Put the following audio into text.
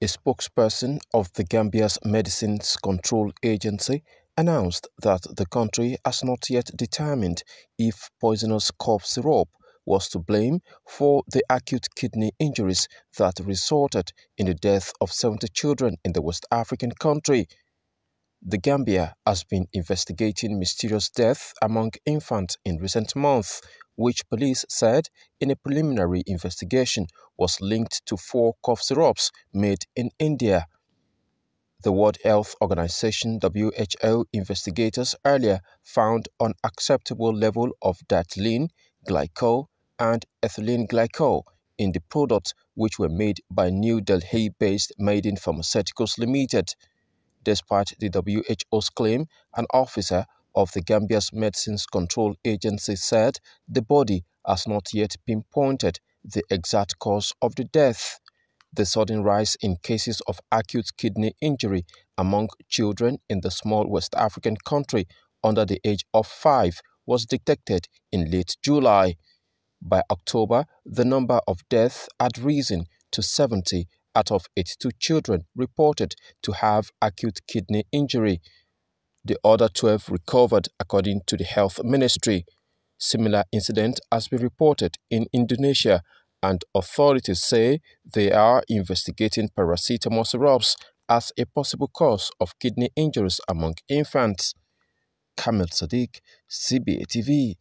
A spokesperson of the Gambia's Medicines Control Agency announced that the country has not yet determined if poisonous cough syrup was to blame for the acute kidney injuries that resulted in the death of 70 children in the West African country. The Gambia has been investigating mysterious deaths among infants in recent months, which police said in a preliminary investigation was linked to 4 cough syrups made in India. The World Health Organization (WHO) investigators earlier found unacceptable level of diethylene glycol and ethylene glycol in the products, which were made by New Delhi-based Maiden Pharmaceuticals Limited. Despite the WHO's claim, an officer of the Gambia's Medicines Control Agency said the body has not yet pinpointed the exact cause of the death. The sudden rise in cases of acute kidney injury among children in the small West African country under the age of 5 was detected in late July. By October, the number of deaths had risen to 70 out of 82 children reported to have acute kidney injury. The other 12 recovered, according to the health ministry. Similar incident has been reported in Indonesia, and authorities say they are investigating paracetamol syrups as a possible cause of kidney injuries among infants. Kamil Sadiq, CBA TV.